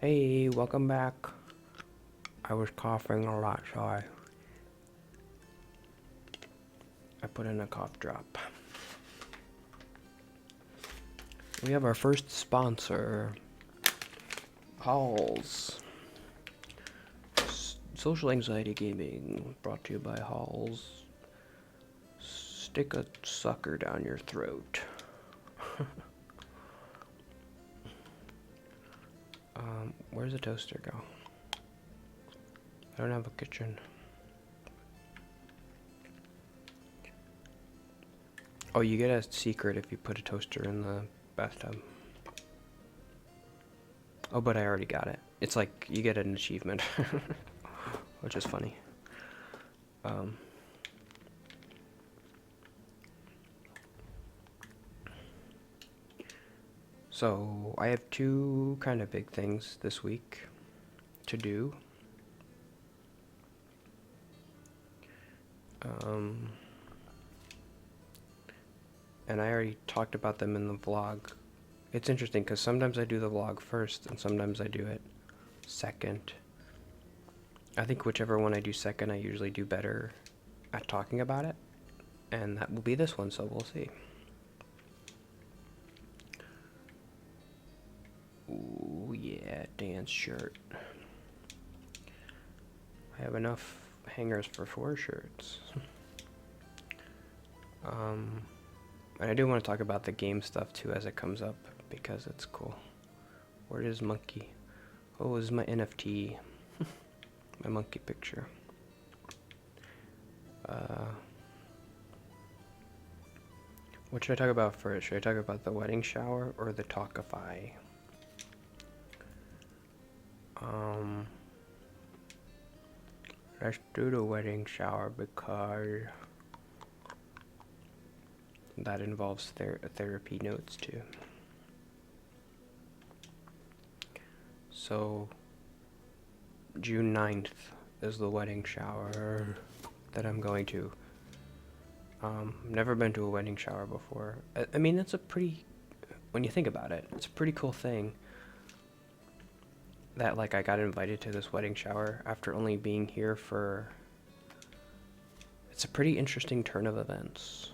Hey, welcome back. I was coughing a lot, so I put in a cough drop. We have our first sponsor, Halls. Social Anxiety Gaming, brought to you by Halls. Stick a sucker down your throat. Where's the toaster go? I don't have a kitchen. Oh, you get a secret if you put a toaster in the bathtub. Oh, but I already got it. It's like you get an achievement, which is funny. So I have two kind of big things this week to do. And I already talked about them in the vlog. It's interesting because sometimes I do the vlog first and sometimes I do it second. I think whichever one I do second, I usually do better at talking about it. And that will be this one, so we'll see. Ooh, yeah, dance shirt. I have enough hangers for 4 shirts. And I do want to talk about the game stuff too as it comes up because it's cool. Where is Monkey? Oh, this is my NFT. My monkey picture. What should I talk about first? Should I talk about the wedding shower or the Talkify? Let's do the wedding shower because that involves therapy notes too. So, June 9th is the wedding shower that I'm going to. Never been to a wedding shower before. I mean, it's a pretty, when you think about it, it's a pretty cool thing that, like, I got invited to this wedding shower after only being here for, it's a pretty interesting turn of events.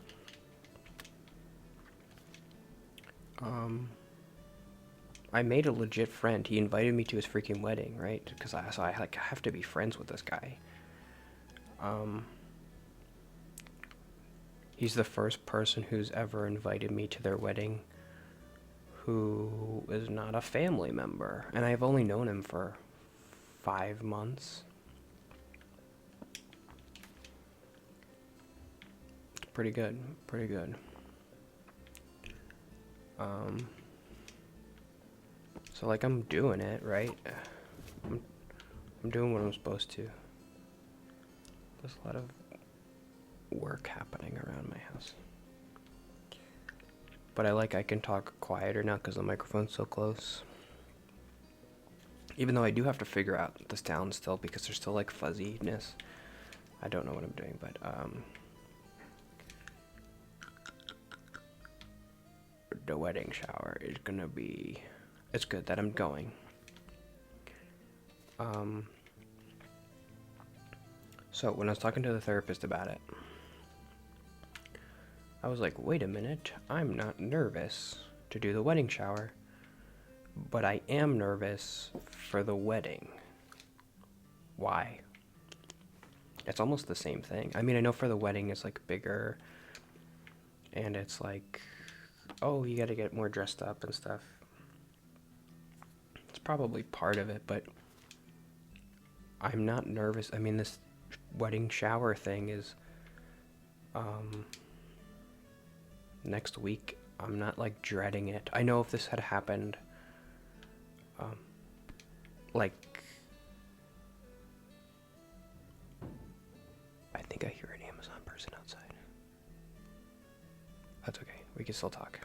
I made a legit friend. He invited me to his freaking wedding, right? Because I have to be friends with this guy. He's the first person who's ever invited me to their wedding who is not a family member. And I've only known him for 5 months. It's pretty good. Pretty good. So, like, I'm doing it, right? I'm doing what I'm supposed to. There's a lot of work happening around my house. But I can talk quieter now because the microphone's so close. Even though I do have to figure out the sound still because there's still, like, fuzziness. I don't know what I'm doing, but, the wedding shower is gonna be... It's good that I'm going. So when I was talking to the therapist about it, I was like, wait a minute, I'm not nervous to do the wedding shower, but I am nervous for the wedding. Why? It's almost the same thing. I mean, I know for the wedding it's like bigger, and it's like, oh, you gotta get more dressed up and stuff. It's probably part of it, but I'm not nervous. I mean, this wedding shower thing is next week. I'm not like dreading it. I know if this had happened like, I think I hear an Amazon person outside. That's okay, we can still talk.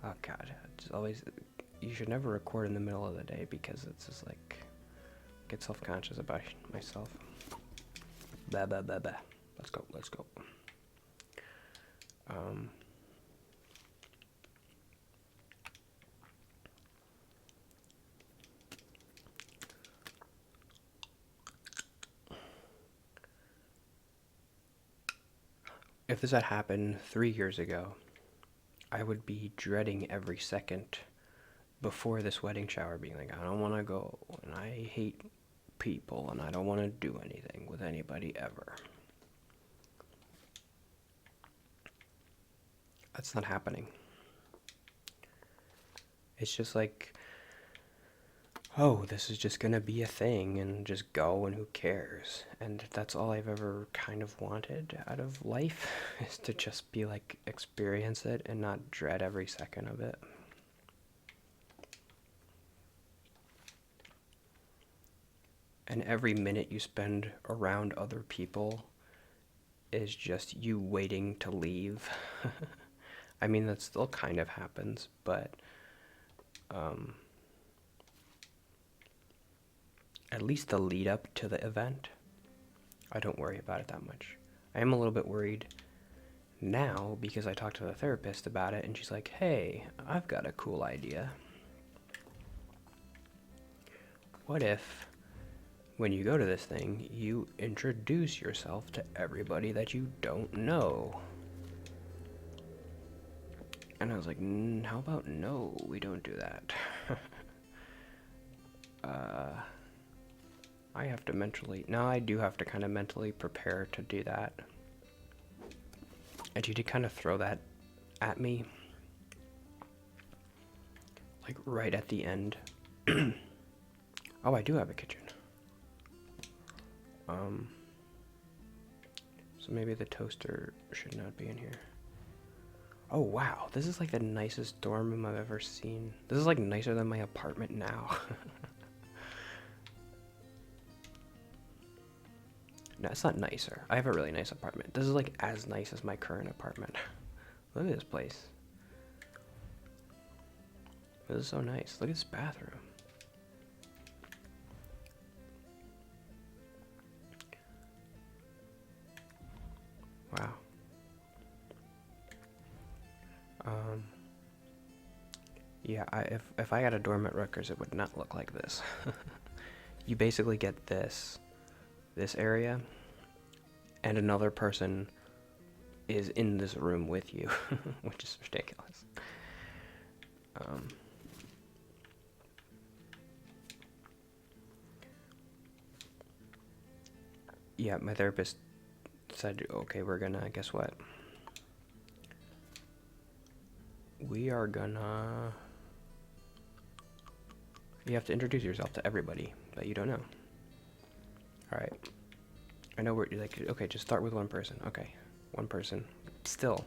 Oh god, it's always, you should never record in the middle of the day because it's just like, I get self-conscious about myself. Blah blah blah blah. Let's go. Um, if this had happened 3 years ago, I would be dreading every second before this wedding shower, being like, I don't want to go, and I hate people, and I don't want to do anything with anybody ever. That's not happening. It's just like, oh, this is just gonna be a thing and just go and who cares? And that's all I've ever kind of wanted out of life is to just be like, experience it and not dread every second of it. And every minute you spend around other people is just you waiting to leave. I mean, that still kind of happens, but at least the lead up to the event, I don't worry about it that much. I am a little bit worried now because I talked to the therapist about it, and she's like, hey, I've got a cool idea. What if, when you go to this thing, you introduce yourself to everybody that you don't know? And I was like, how about no, we don't do that. I have to I do have to kind of mentally prepare to do that. And she did kind of throw that at me, like right at the end. Oh, I do have a kitchen. So maybe the toaster should not be in here. Oh wow, this is like the nicest dorm room I've ever seen. This is like nicer than my apartment now. No, it's not nicer. I have a really nice apartment. This is like as nice as my current apartment. Look at this place. This is so nice. Look at this bathroom. Wow. Yeah, if I had a dorm at Rutgers, it would not look like this. You basically get this area, and another person is in this room with you, which is ridiculous. Yeah, my therapist said, okay, we're gonna, guess what? We are gonna... You have to introduce yourself to everybody that you don't know. Alright. I know we're like, okay, just start with one person. Okay, one person. Still,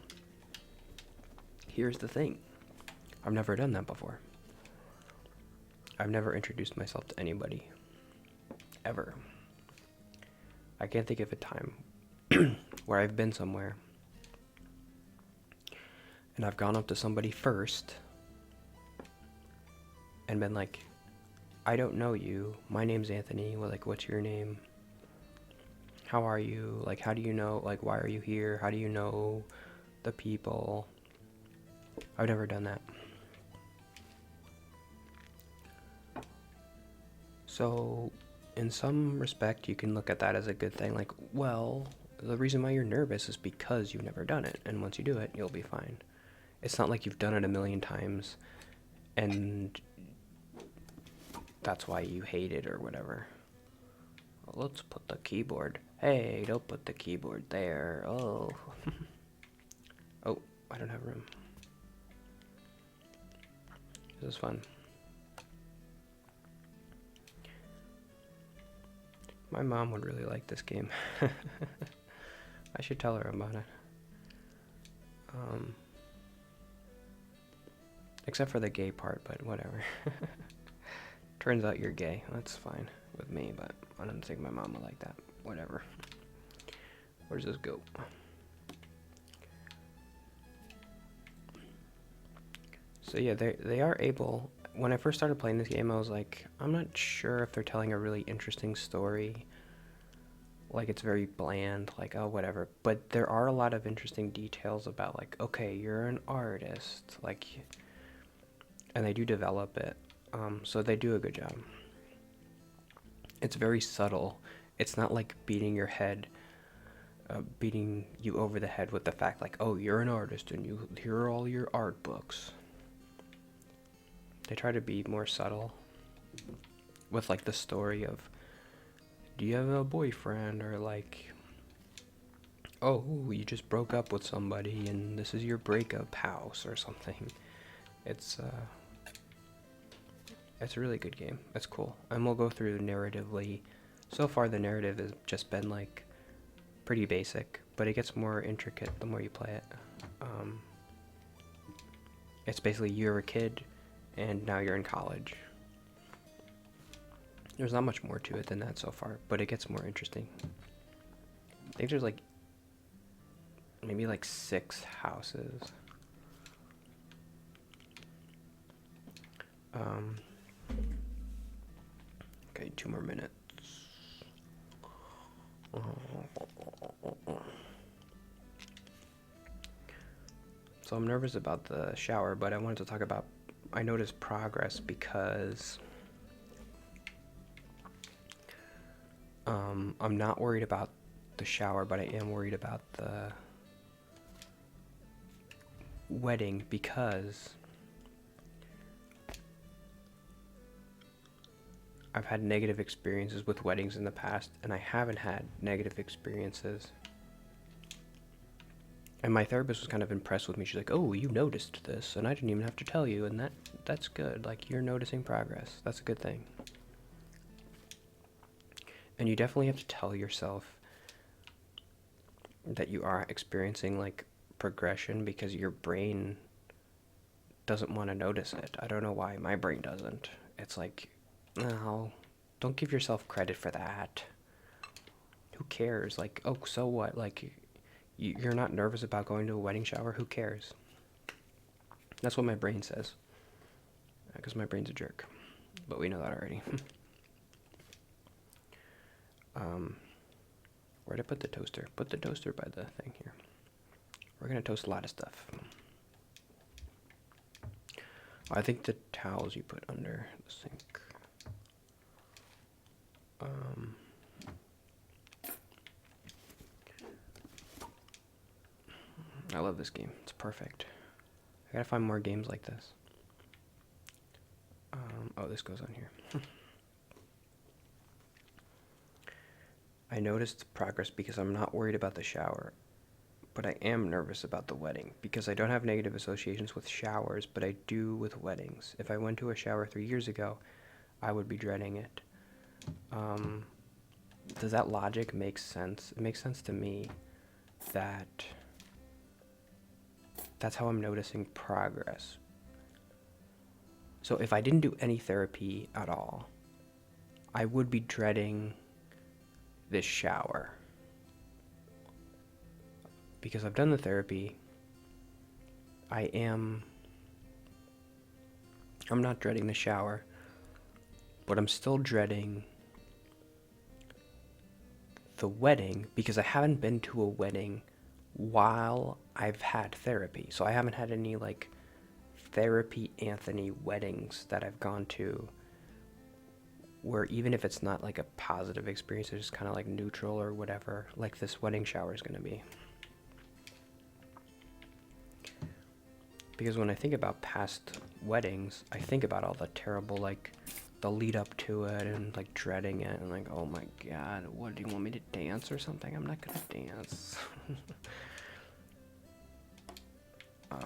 here's the thing. I've never done that before. I've never introduced myself to anybody. Ever. I can't think of a time where I've been somewhere and I've gone up to somebody first and been like, I don't know you. My name's Anthony. Well, like, what's your name? How are you? Like, how do you know? Like, why are you here? How do you know the people? I've never done that. So, in some respect, you can look at that as a good thing. Like, well, the reason why you're nervous is because you've never done it. And once you do it, you'll be fine. It's not like you've done it a million times and that's why you hate it or whatever. Well, let's put the keyboard. Hey, don't put the keyboard there. Oh. Oh, I don't have room. This is fun. My mom would really like this game. I should tell her about it. Except for the gay part, but whatever. Turns out you're gay. That's fine with me, but I don't think my mom would like that. Whatever. Where does this go? So yeah, they are able... When I first started playing this game, I was like, I'm not sure if they're telling a really interesting story Like it's very bland, like oh whatever. But there are a lot of interesting details about like okay, you're an artist, like, and they do develop it. So they do a good job. It's very subtle. It's not like beating you over the head with the fact like oh you're an artist and you here are all your art books. They try to be more subtle with like the story of do you have a boyfriend or like oh you just broke up with somebody and this is your breakup house or something. It's it's a really good game. It's cool. And we'll go through narratively. So far the narrative has just been like pretty basic, but it gets more intricate the more you play it. It's basically you're a kid and now you're in college. There's not much more to it than that so far, but it gets more interesting. I think there's like maybe like 6 houses. Okay, 2 more minutes. So I'm nervous about the shower, but I wanted to talk about, I noticed progress because I'm not worried about the shower, but I am worried about the wedding because I've had negative experiences with weddings in the past, and I haven't had negative experiences. And my therapist was kind of impressed with me. She's like, "Oh, you noticed this, and I didn't even have to tell you, and that's good. Like, you're noticing progress. That's a good thing." And you definitely have to tell yourself that you are experiencing, like, progression because your brain doesn't want to notice it. I don't know why my brain doesn't. It's like, no, don't give yourself credit for that. Who cares? Like, oh, so what? Like, you're not nervous about going to a wedding shower? Who cares? That's what my brain says. Because my brain's a jerk. But we know that already. Where'd I put the toaster? Put the toaster by the thing here. We're going to toast a lot of stuff. I think the towels you put under the sink. I love this game. It's perfect. I gotta find more games like this. Oh, this goes on here. I noticed progress because I'm not worried about the shower, but I am nervous about the wedding because I don't have negative associations with showers, but I do with weddings. If I went to a shower 3 years ago, I would be dreading it. Does that logic make sense? It makes sense to me that that's how I'm noticing progress. So if I didn't do any therapy at all, I would be dreading this shower. Because I've done the therapy, I'm not dreading the shower, but I'm still dreading the wedding because I haven't been to a wedding while I've had therapy. So I haven't had any like therapy Anthony weddings that I've gone to where even if it's not like a positive experience, it's just kind of like neutral or whatever, like this wedding shower is going to be. Because when I think about past weddings, I think about all the terrible, like, the lead up to it and, like, dreading it and, like, oh my god, what, do you want me to dance or something? I'm not gonna dance. I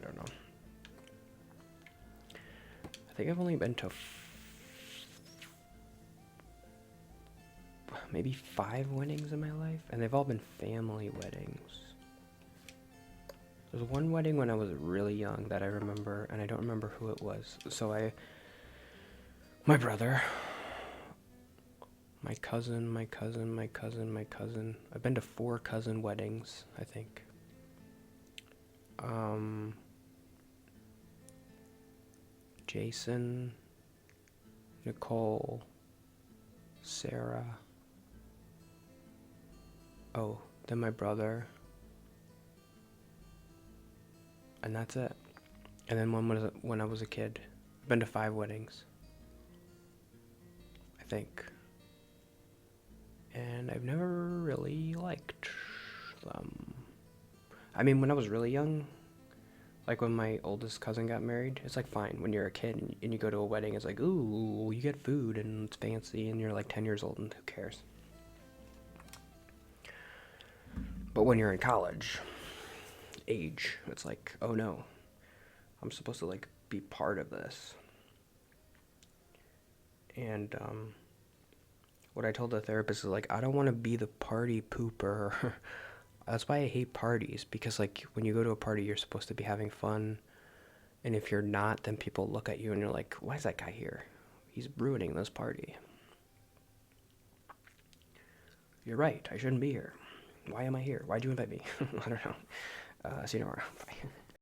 don't know. I think I've only been to maybe 5 weddings in my life, and they've all been family weddings. There's one wedding when I was really young that I remember, and I don't remember who it was. So my brother, my cousin. I've been to 4 cousin weddings, I think. Jason, Nicole, Sarah. Oh, then my brother. And that's it. And then one was when I was a kid. I've been to 5 weddings, I think. And I've never really liked them. I mean, when I was really young, like when my oldest cousin got married, it's like fine when you're a kid and you go to a wedding, it's like, ooh, you get food and it's fancy and you're like 10 years old and who cares? But when you're in college age, it's like, oh no, I'm supposed to like be part of this. And what I told the therapist is like, I don't want to be the party pooper. That's why I hate parties, because like when you go to a party, you're supposed to be having fun, and if you're not, then people look at you and you're like, why is that guy here? He's ruining this party. You're right. I shouldn't be here. Why am I here? Why'd you invite me? I don't know. See you tomorrow. Bye.